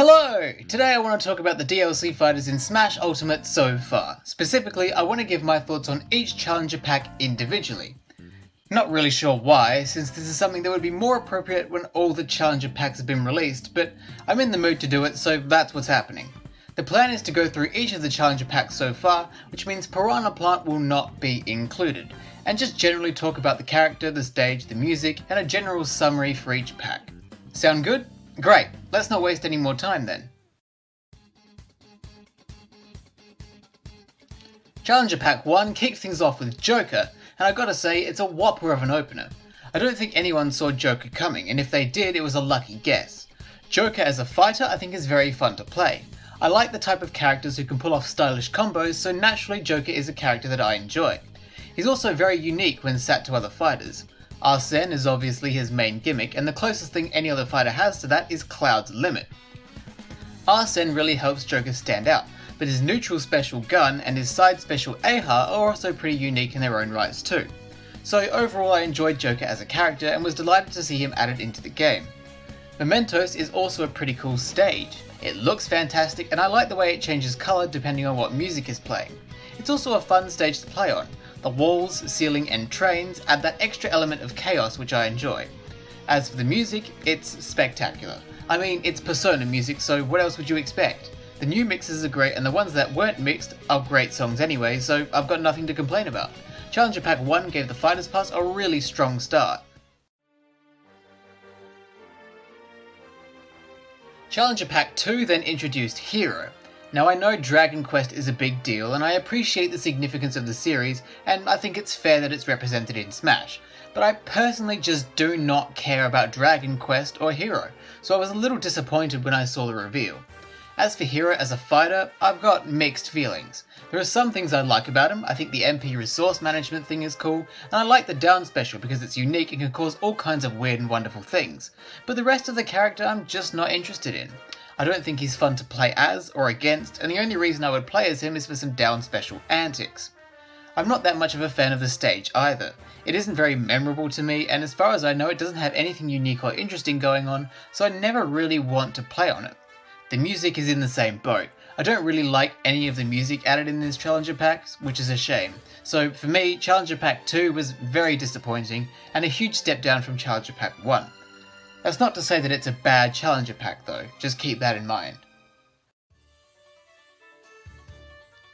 Hello! Today I want to talk about the DLC fighters in Smash Ultimate so far. Specifically, I want to give my thoughts on each challenger pack individually. Not really sure why, since this is something that would be more appropriate when all the challenger packs have been released, but I'm in the mood to do it, so that's what's happening. The plan is to go through each of the challenger packs so far, which means Piranha Plant will not be included, and just generally talk about the character, the stage, the music, and a general summary for each pack. Sound good? Great, let's not waste any more time then. Challenger Pack 1 kicked things off with Joker, and I gotta say, it's a whopper of an opener. I don't think anyone saw Joker coming, and if they did, it was a lucky guess. Joker as a fighter I think is very fun to play. I like the type of characters who can pull off stylish combos, so naturally Joker is a character that I enjoy. He's also very unique when sat to other fighters. Arsene is obviously his main gimmick, and the closest thing any other fighter has to that is Cloud's Limit. Arsene really helps Joker stand out, but his neutral special gun and his side special Aha are also pretty unique in their own rights too. So overall I enjoyed Joker as a character and was delighted to see him added into the game. Mementos is also a pretty cool stage. It looks fantastic and I like the way it changes colour depending on what music is playing. It's also a fun stage to play on. The walls, ceiling and trains add that extra element of chaos which I enjoy. As for the music, it's spectacular. I mean, it's Persona music, so what else would you expect? The new mixes are great and the ones that weren't mixed are great songs anyway, so I've got nothing to complain about. Challenger Pack 1 gave the Fighters Pass a really strong start. Challenger Pack 2 then introduced Hero. Now I know Dragon Quest is a big deal and I appreciate the significance of the series and I think it's fair that it's represented in Smash, but I personally just do not care about Dragon Quest or Hero, so I was a little disappointed when I saw the reveal. As for Hero as a fighter, I've got mixed feelings. There are some things I like about him. I think the MP resource management thing is cool, and I like the down special because it's unique and can cause all kinds of weird and wonderful things, but the rest of the character I'm just not interested in. I don't think he's fun to play as or against, and the only reason I would play as him is for some down special antics. I'm not that much of a fan of the stage either. It isn't very memorable to me, and as far as I know it doesn't have anything unique or interesting going on, so I never really want to play on it. The music is in the same boat. I don't really like any of the music added in this Challenger Packs, which is a shame. So for me, Challenger Pack 2 was very disappointing, and a huge step down from Challenger Pack 1. That's not to say that it's a bad Challenger Pack though, just keep that in mind.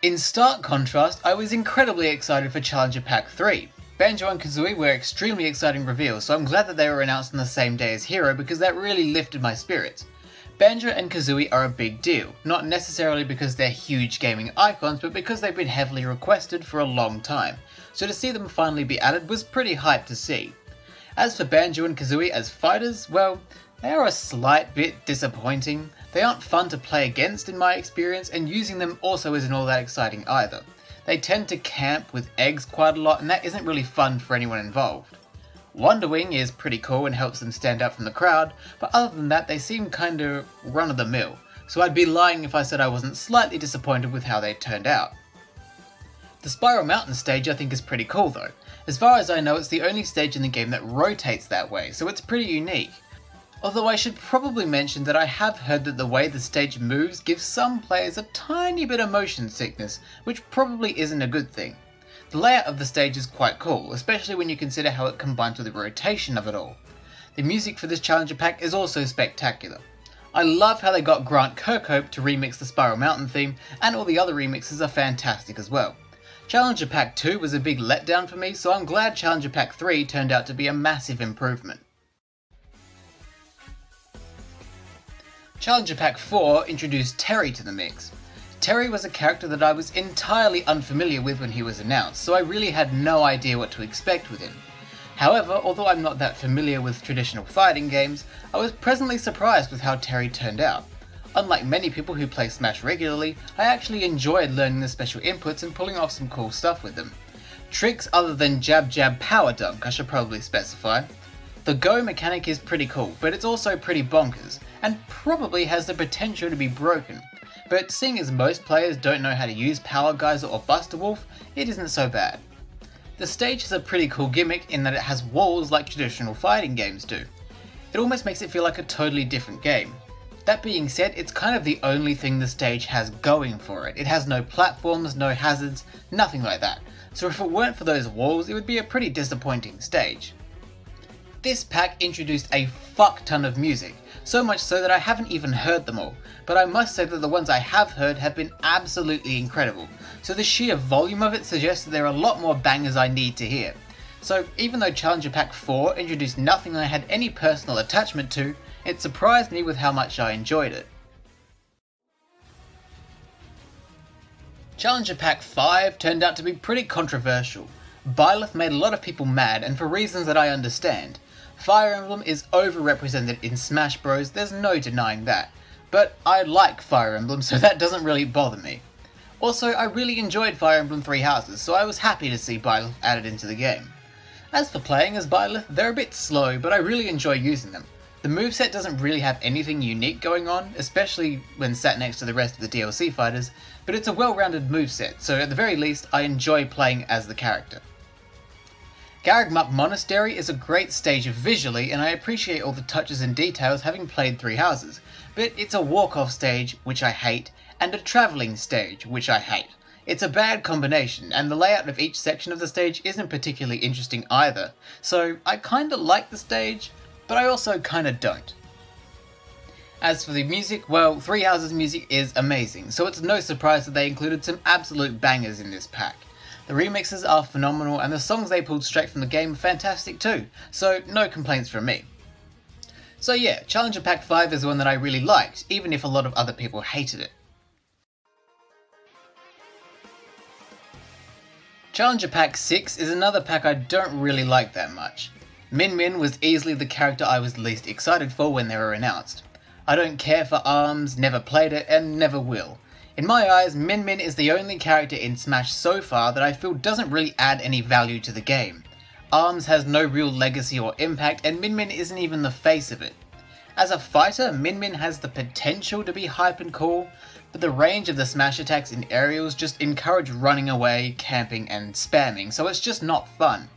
In stark contrast, I was incredibly excited for Challenger Pack 3. Banjo and Kazooie were extremely exciting reveals, so I'm glad that they were announced on the same day as Hero because that really lifted my spirits. Banjo and Kazooie are a big deal, not necessarily because they're huge gaming icons, but because they've been heavily requested for a long time, so to see them finally be added was pretty hyped to see. As for Banjo and Kazooie as fighters, well, they are a slight bit disappointing. They aren't fun to play against in my experience, and using them also isn't all that exciting either. They tend to camp with eggs quite a lot, and that isn't really fun for anyone involved. Wonder Wing is pretty cool and helps them stand out from the crowd, but other than that they seem kinda run-of-the-mill, so I'd be lying if I said I wasn't slightly disappointed with how they turned out. The Spiral Mountain stage I think is pretty cool though. As far as I know it's the only stage in the game that rotates that way, so it's pretty unique. Although I should probably mention that I have heard that the way the stage moves gives some players a tiny bit of motion sickness, which probably isn't a good thing. The layout of the stage is quite cool, especially when you consider how it combines with the rotation of it all. The music for this Challenger Pack is also spectacular. I love how they got Grant Kirkhope to remix the Spiral Mountain theme, and all the other remixes are fantastic as well. Challenger Pack 2 was a big letdown for me, so I'm glad Challenger Pack 3 turned out to be a massive improvement. Challenger Pack 4 introduced Terry to the mix. Terry was a character that I was entirely unfamiliar with when he was announced, so I really had no idea what to expect with him. However, although I'm not that familiar with traditional fighting games, I was pleasantly surprised with how Terry turned out. Unlike many people who play Smash regularly, I actually enjoyed learning the special inputs and pulling off some cool stuff with them. Tricks other than jab jab power dunk I should probably specify. The go mechanic is pretty cool, but it's also pretty bonkers, and probably has the potential to be broken. But seeing as most players don't know how to use Power Geyser or Buster Wolf, it isn't so bad. The stage is a pretty cool gimmick in that it has walls like traditional fighting games do. It almost makes it feel like a totally different game. That being said, it's kind of the only thing the stage has going for it. It has no platforms, no hazards, nothing like that. So if it weren't for those walls, it would be a pretty disappointing stage. This pack introduced a fuck ton of music, so much so that I haven't even heard them all, but I must say that the ones I have heard have been absolutely incredible, so the sheer volume of it suggests that there are a lot more bangers I need to hear. So even though Challenger Pack 4 introduced nothing I had any personal attachment to, it surprised me with how much I enjoyed it. Challenger Pack 5 turned out to be pretty controversial. Byleth made a lot of people mad, and for reasons that I understand. Fire Emblem is overrepresented in Smash Bros, there's no denying that. But I like Fire Emblem, so that doesn't really bother me. Also, I really enjoyed Fire Emblem Three Houses, so I was happy to see Byleth added into the game. As for playing as Byleth, they're a bit slow, but I really enjoy using them. The moveset doesn't really have anything unique going on, especially when sat next to the rest of the DLC fighters, but it's a well-rounded moveset, so at the very least I enjoy playing as the character. Garreg Monastery is a great stage visually, and I appreciate all the touches and details having played Three Houses, but it's a walk-off stage, which I hate, and a travelling stage, which I hate. It's a bad combination, and the layout of each section of the stage isn't particularly interesting either, so I kinda like the stage, but I also kinda don't. As for the music, well, Three Houses music is amazing, so it's no surprise that they included some absolute bangers in this pack. The remixes are phenomenal, and the songs they pulled straight from the game are fantastic too, so no complaints from me. So yeah, Challenger Pack 5 is one that I really liked, even if a lot of other people hated it. Challenger Pack 6 is another pack I don't really like that much. Min Min was easily the character I was least excited for when they were announced. I don't care for ARMS, never played it, and never will. In my eyes, Min Min is the only character in Smash so far that I feel doesn't really add any value to the game. ARMS has no real legacy or impact, and Min Min isn't even the face of it. As a fighter, Min Min has the potential to be hype and cool, but the range of the smash attacks in aerials just encourage running away, camping, and spamming, so it's just not fun.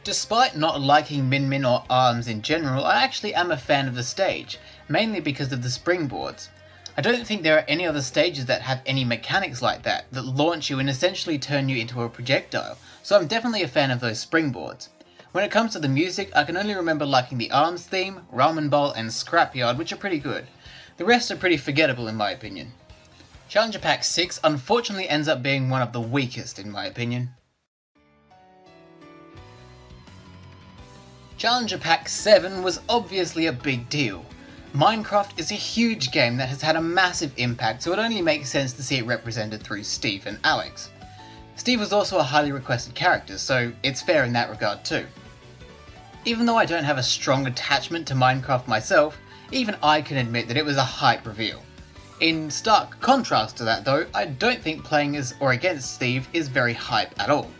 Despite not liking Min Min or ARMS in general, I actually am a fan of the stage, mainly because of the springboards. I don't think there are any other stages that have any mechanics like that launch you and essentially turn you into a projectile, so I'm definitely a fan of those springboards. When it comes to the music, I can only remember liking the ARMS theme, Ramen Bowl, and Scrapyard, which are pretty good. The rest are pretty forgettable in my opinion. Challenger Pack 6 unfortunately ends up being one of the weakest in my opinion. Challenger Pack 7 was obviously a big deal. Minecraft is a huge game that has had a massive impact, so it only makes sense to see it represented through Steve and Alex. Steve was also a highly requested character, so it's fair in that regard too. Even though I don't have a strong attachment to Minecraft myself, even I can admit that it was a hype reveal. In stark contrast to that though, I don't think playing as or against Steve is very hype at all.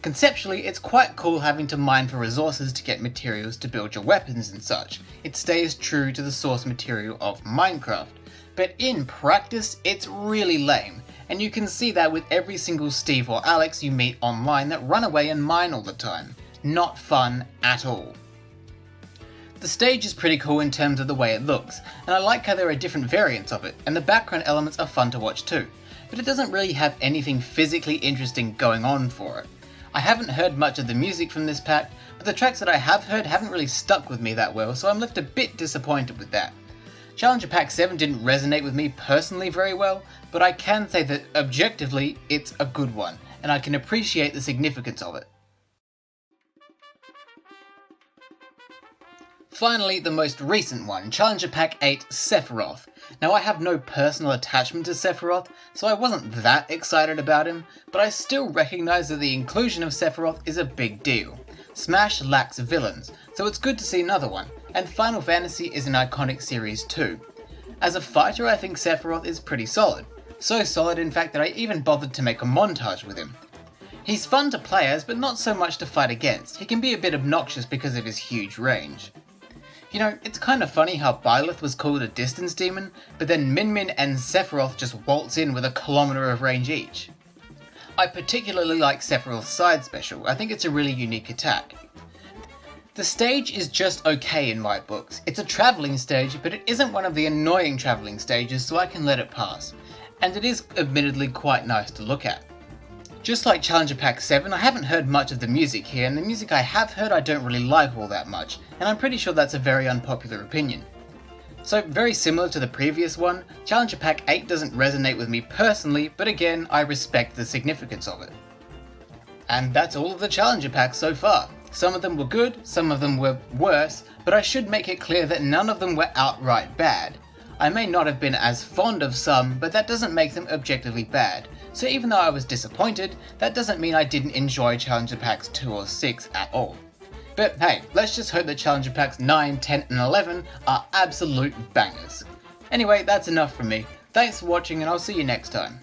Conceptually, it's quite cool having to mine for resources to get materials to build your weapons and such. It stays true to the source material of Minecraft. But in practice, it's really lame, and you can see that with every single Steve or Alex you meet online that run away and mine all the time. Not fun at all. The stage is pretty cool in terms of the way it looks, and I like how there are different variants of it, and the background elements are fun to watch too, but it doesn't really have anything physically interesting going on for it. I haven't heard much of the music from this pack, but the tracks that I have heard haven't really stuck with me that well, so I'm left a bit disappointed with that. Challenger Pack 7 didn't resonate with me personally very well, but I can say that objectively, it's a good one, and I can appreciate the significance of it. Finally, the most recent one, Challenger Pack 8 Sephiroth. Now I have no personal attachment to Sephiroth, so I wasn't that excited about him, but I still recognise that the inclusion of Sephiroth is a big deal. Smash lacks villains, so it's good to see another one, and Final Fantasy is an iconic series too. As a fighter, I think Sephiroth is pretty solid. So solid in fact that I even bothered to make a montage with him. He's fun to play as, but not so much to fight against. He can be a bit obnoxious because of his huge range. You know, it's kind of funny how Byleth was called a distance demon, but then Min Min and Sephiroth just waltz in with a kilometer of range each. I particularly like Sephiroth's side special. I think it's a really unique attack. The stage is just okay in my books. It's a travelling stage, but it isn't one of the annoying travelling stages, so I can let it pass. And it is admittedly quite nice to look at. Just like Challenger Pack 7, I haven't heard much of the music here, and the music I have heard I don't really like all that much, and I'm pretty sure that's a very unpopular opinion. So very similar to the previous one, Challenger Pack 8 doesn't resonate with me personally, but again, I respect the significance of it. And that's all of the Challenger Packs so far. Some of them were good, some of them were worse, but I should make it clear that none of them were outright bad. I may not have been as fond of some, but that doesn't make them objectively bad. So even though I was disappointed, that doesn't mean I didn't enjoy Challenger Packs 2 or 6 at all. But hey, let's just hope that Challenger Packs 9, 10 and 11 are absolute bangers. Anyway, that's enough from me. Thanks for watching and I'll see you next time.